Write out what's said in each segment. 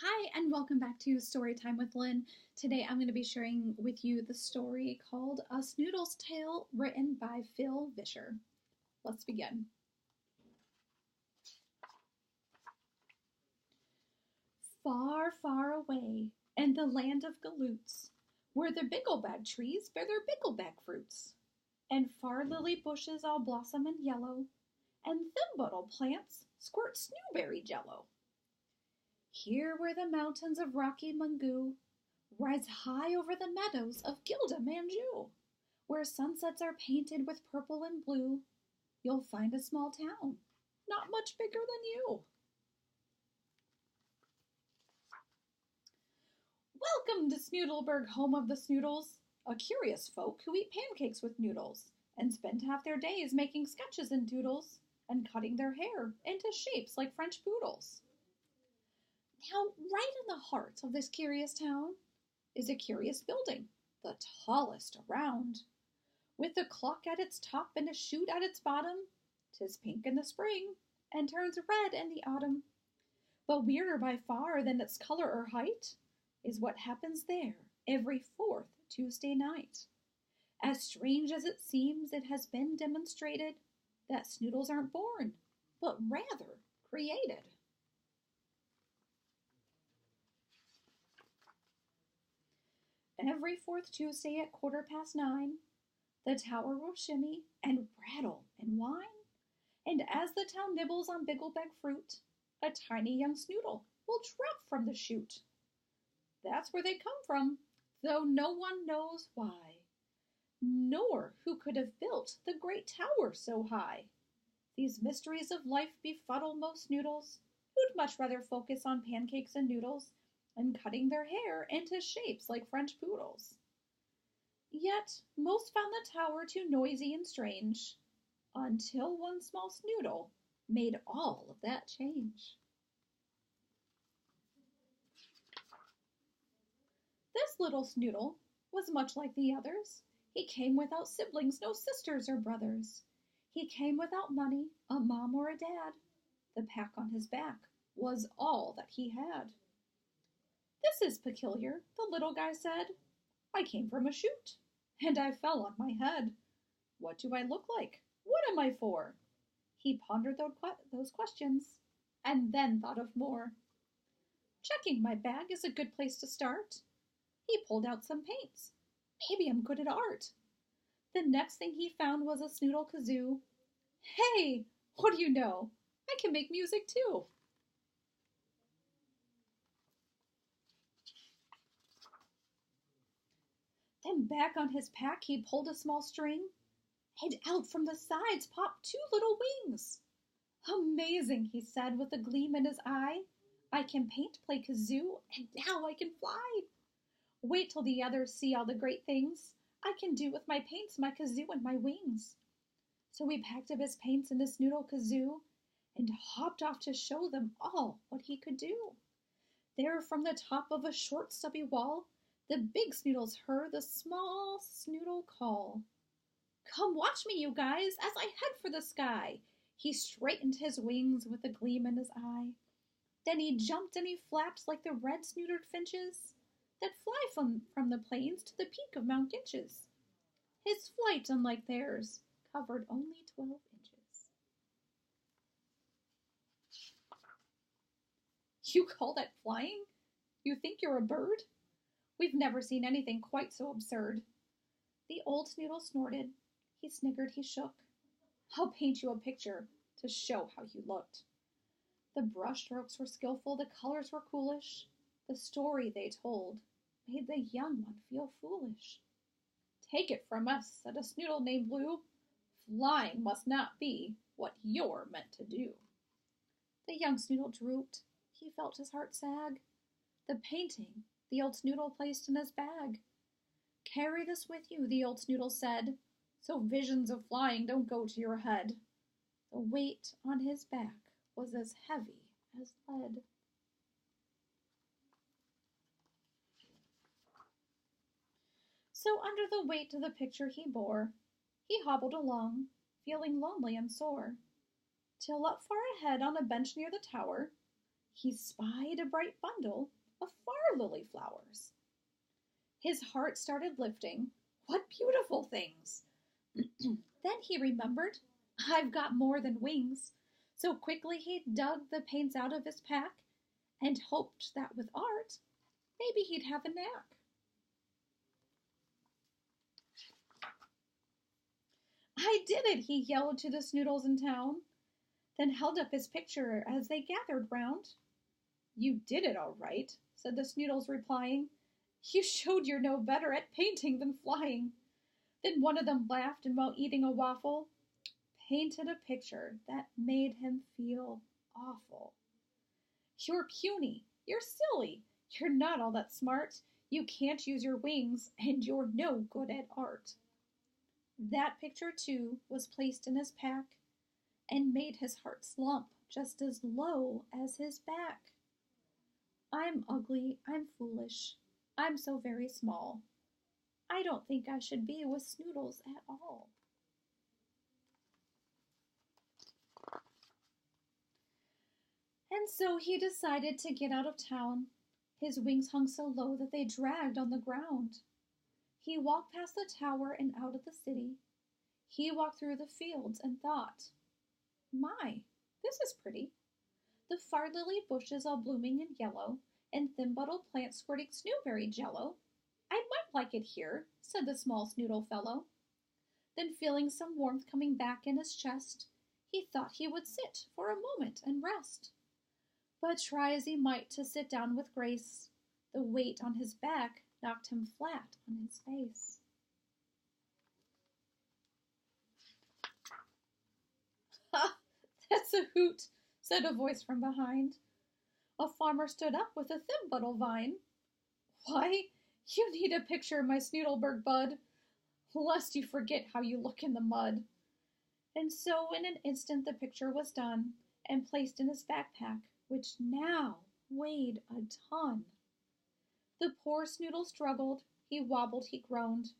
Hi, and welcome back to Storytime with Lynn. Today I'm going to be sharing with you the story called A Snoodle's Tale, written by Phil Vischer. Let's begin. Far, far away, in the land of galoots, where the bigglebag trees bear their bigglebag fruits, and far lily bushes all blossom and yellow, and thimble plants squirt snowberry jello. Here where the mountains of rocky Mungu rise high over the meadows of Gilda Manju, where sunsets are painted with purple and blue, you'll find a small town, not much bigger than you. Welcome to Snoodleburg, home of the Snoodles, a curious folk who eat pancakes with noodles and spend half their days making sketches and doodles and cutting their hair into shapes like French poodles. Now, right in the heart of this curious town is a curious building, the tallest around. With a clock at its top and a chute at its bottom, 'tis pink in the spring and turns red in the autumn. But weirder by far than its color or height is what happens there every fourth Tuesday night. As strange as it seems, it has been demonstrated that Snoodles aren't born, but rather created. Every fourth Tuesday at 9:15, the tower will shimmy and rattle and whine, and as the town nibbles on bigglebag fruit, a tiny young Snoodle will drop from the chute. That's where they come from, though no one knows why, nor who could have built the great tower so high. These mysteries of life befuddle most Snoodles, who'd much rather focus on pancakes and noodles and cutting their hair into shapes like French poodles. Yet most found the tower too noisy and strange, until one small Snoodle made all of that change. This little Snoodle was much like the others. He came without siblings, no sisters or brothers. He came without money, a mom or a dad. The pack on his back was all that he had. "This is peculiar," the little guy said. "I came from a chute, and I fell on my head. What do I look like? What am I for?" He pondered those questions, and then thought of more. "Checking my bag is a good place to start." He pulled out some paints. "Maybe I'm good at art." The next thing he found was a Snoodle kazoo. "Hey, what do you know? I can make music too." Then back on his pack he pulled a small string, and out from the sides popped two little wings. "Amazing," he said with a gleam in his eye. "I can paint, play kazoo, and now I can fly. Wait till the others see all the great things I can do with my paints, my kazoo, and my wings." So he packed up his paints and his Snoodle kazoo and hopped off to show them all what he could do. There from the top of a short stubby wall, the big Snoodles heard the small Snoodle call. "Come watch me, you guys, as I head for the sky." He straightened his wings with a gleam in his eye. Then he jumped and he flapped like the red snoodered finches that fly from the plains to the peak of Mount Ginches. His flight, unlike theirs, covered only 12 inches. "You call that flying? You think you're a bird? We've never seen anything quite so absurd." The old Snoodle snorted. He sniggered, he shook. "I'll paint you a picture to show how you looked." The brush strokes were skillful, the colors were coolish. The story they told made the young one feel foolish. "Take it from us," said a Snoodle named Blue, "flying must not be what you're meant to do." The young Snoodle drooped. He felt his heart sag. The painting the old Snoodle placed in his bag. "Carry this with you," the old Snoodle said, "so visions of flying don't go to your head." The weight on his back was as heavy as lead. So under the weight of the picture he bore, he hobbled along, feeling lonely and sore, till up far ahead on a bench near the tower, he spied a bright bundle of far lily flowers. His heart started lifting. What beautiful things! Then he remembered, I've got more than wings. So quickly he dug the paints out of his pack and hoped that with art, maybe he'd have a knack. I did it, he yelled to the Snoodles in town, then held up his picture as they gathered round. You did it all right, said the Snoodles, replying. You showed you're no better at painting than flying. Then one of them laughed and, while eating a waffle, painted a picture that made him feel awful. You're puny, you're silly, you're not all that smart, you can't use your wings, and you're no good at art. That picture, too, was placed in his pack and made his heart slump just as low as his back. I'm ugly, I'm foolish, I'm so very small. I don't think I should be with Snoodles at all. And so he decided to get out of town. His wings hung so low that they dragged on the ground. He walked past the tower and out of the city. He walked through the fields and thought, my, this is pretty. The far lily bushes all blooming in yellow, and thin-bottled plants squirting snowberry jello. I might like it here, said the small Snoodle fellow. Then, feeling some warmth coming back in his chest, he thought he would sit for a moment and rest. But try as he might to sit down with grace, the weight on his back knocked him flat on his face. Ha! That's a hoot, said a voice from behind. A farmer stood up with a thimble vine. Why, you need a picture, my Snoodleberg bud, lest you forget how you look in the mud. And so in an instant the picture was done and placed in his backpack, which now weighed a ton. The poor Snoodle struggled, he wobbled, he groaned.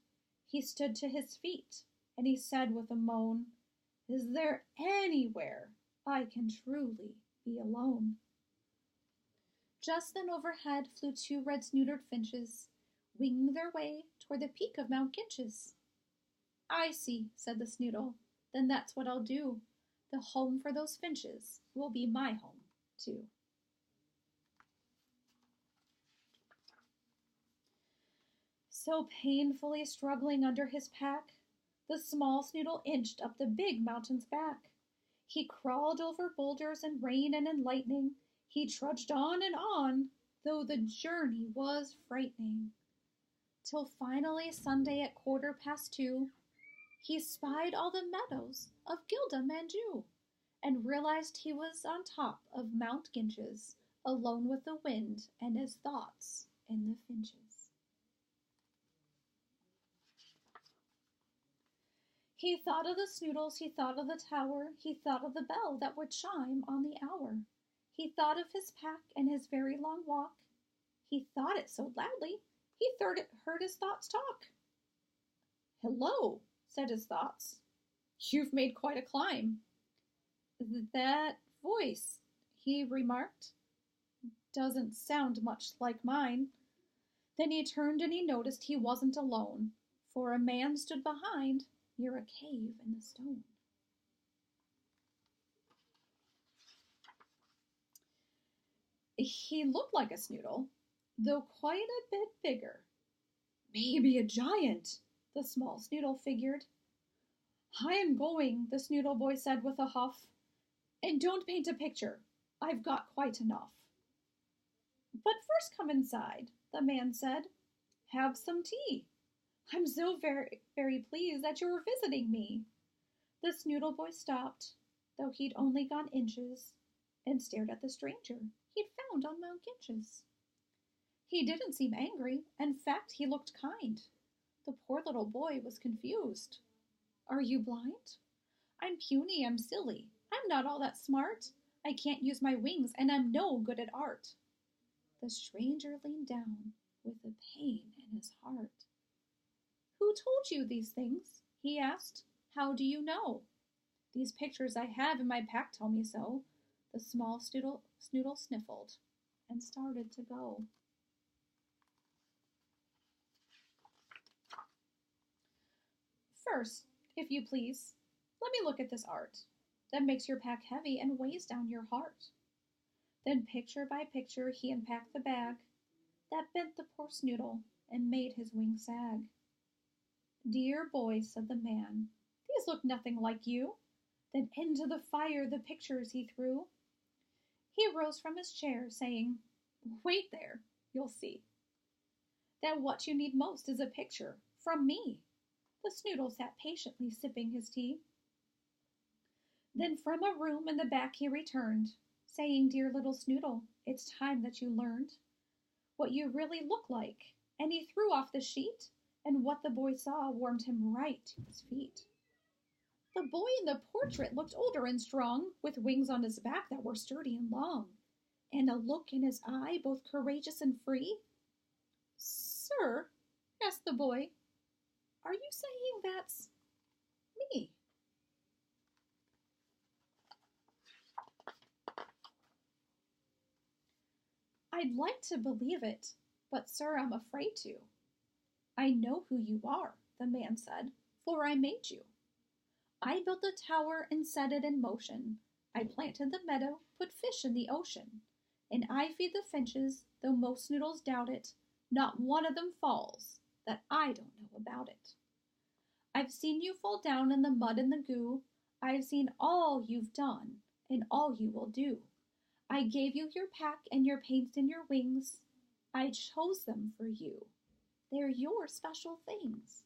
He stood to his feet, and he said with a moan, Is there anywhere I can truly be alone? Just then overhead flew two red-snoodered finches, winging their way toward the peak of Mount Ginches. I see, said the Snoodle, then that's what I'll do. The home for those finches will be my home, too. So painfully struggling under his pack, the small Snoodle inched up the big mountain's back. He crawled over boulders in rain and in lightning. He trudged on and on, though the journey was frightening. Till finally Sunday at 2:15, he spied all the meadows of Gilda Manju, and realized he was on top of Mount Ginches, alone with the wind and his thoughts in the finches. He thought of the Snoodles, he thought of the tower, he thought of the bell that would chime on the hour. He thought of his pack and his very long walk. He thought it so loudly, he heard his thoughts talk. Hello, said his thoughts. You've made quite a climb. That voice, he remarked, doesn't sound much like mine. Then he turned and he noticed he wasn't alone, for a man stood behind near a cave in the stone. He looked like a Snoodle, though quite a bit bigger. Maybe a giant, the small Snoodle figured. I am going, the Snoodle boy said with a huff, and don't paint a picture. I've got quite enough. But first come inside, the man said. Have some tea. I'm so very, very pleased that you're visiting me. The Snoodle boy stopped, though he'd only gone inches, and stared at the stranger he'd found on Mount Ginches. He didn't seem angry. In fact, he looked kind. The poor little boy was confused. Are you blind? I'm puny, I'm silly. I'm not all that smart. I can't use my wings, and I'm no good at art. The stranger leaned down with a pain in his heart. Who told you these things? He asked. How do you know? These pictures I have in my pack tell me so, the small Snoodle sniffled and started to go. First, if you please, let me look at this art that makes your pack heavy and weighs down your heart. Then picture by picture he unpacked the bag that bent the poor Snoodle and made his wings sag. Dear boy, said the man, these look nothing like you. Then into the fire the pictures he threw. He rose from his chair, saying, wait there, you'll see that what you need most is a picture from me. The Snoodle sat patiently sipping his tea. Then from a room in the back he returned, saying, dear little Snoodle, it's time that you learned what you really look like. And he threw off the sheet, and what the boy saw warmed him right to his feet. The boy in the portrait looked older and strong, with wings on his back that were sturdy and long, and a look in his eye both courageous and free. Sir, asked the boy, are you saying that's me? I'd like to believe it, but sir, I'm afraid to. I know who you are, the man said, for I made you. I built the tower and set it in motion. I planted the meadow, put fish in the ocean. And I feed the finches, though most Snoodles doubt it. Not one of them falls, that I don't know about it. I've seen you fall down in the mud and the goo. I've seen all you've done, and all you will do. I gave you your pack and your paints and your wings. I chose them for you. They're your special things.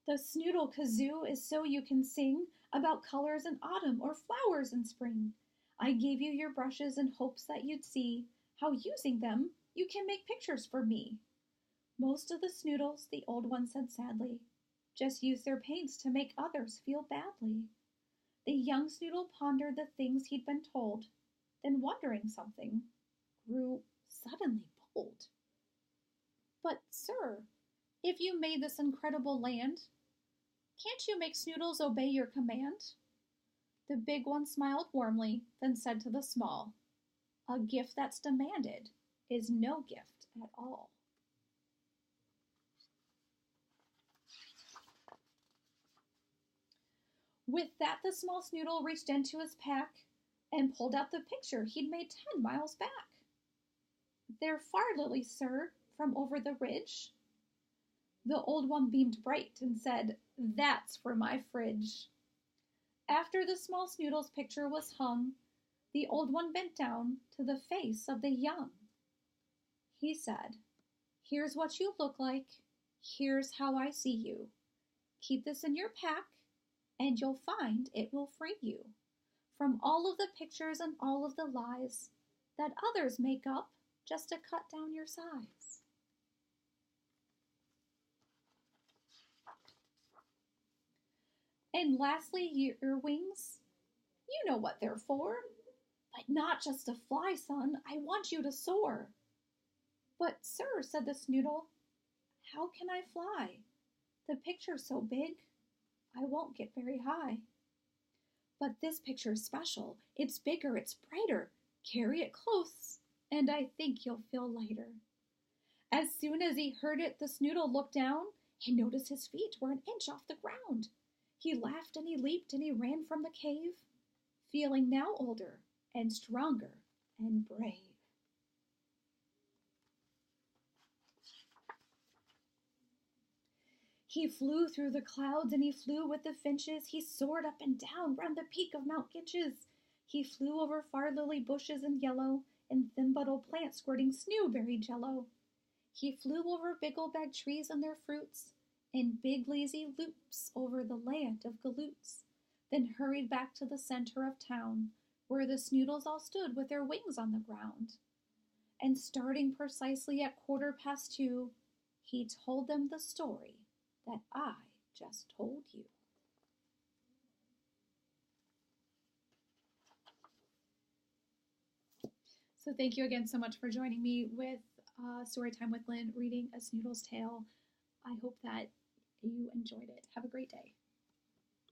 The Snoodle kazoo is so you can sing about colors in autumn or flowers in spring. I gave you your brushes in hopes that you'd see how using them you can make pictures for me. Most of the Snoodles, the old one said sadly, just use their paints to make others feel badly. The young Snoodle pondered the things he'd been told, then wondering something, grew suddenly bold. But, sir, if you made this incredible land, can't you make Snoodles obey your command? The big one smiled warmly, then said to the small, a gift that's demanded is no gift at all. With that, the small Snoodle reached into his pack and pulled out the picture he'd made 10 miles back. They're far lilies, sir, from over the ridge. The old one beamed bright and said, that's for my fridge. After the small Snoodle's picture was hung, the old one bent down to the face of the young. He said, here's what you look like. Here's how I see you. Keep this in your pack, and you'll find it will free you from all of the pictures and all of the lies that others make up just to cut down your size. And lastly, your wings. You know what they're for. But not just to fly, son. I want you to soar. But, sir, said the Snoodle, how can I fly? The picture's so big, I won't get very high. But this picture's special. It's bigger, it's brighter. Carry it close, and I think you'll feel lighter. As soon as he heard it, the Snoodle looked down and noticed his feet were an inch off the ground. He laughed and he leaped and he ran from the cave, feeling now older and stronger and brave. He flew through the clouds and he flew with the finches. He soared up and down round the peak of Mount Gitches. He flew over far lily bushes in yellow and thin-bottled plants squirting snowberry jello. He flew over bigglebag trees and their fruits in big lazy loops over the land of galoots, then hurried back to the center of town, where the Snoodles all stood with their wings on the ground. And starting precisely at 2:15, he told them the story that I just told you. So thank you again so much for joining me with Storytime with Lynn, reading A Snoodle's Tale. I hope that you enjoyed it. Have a great day.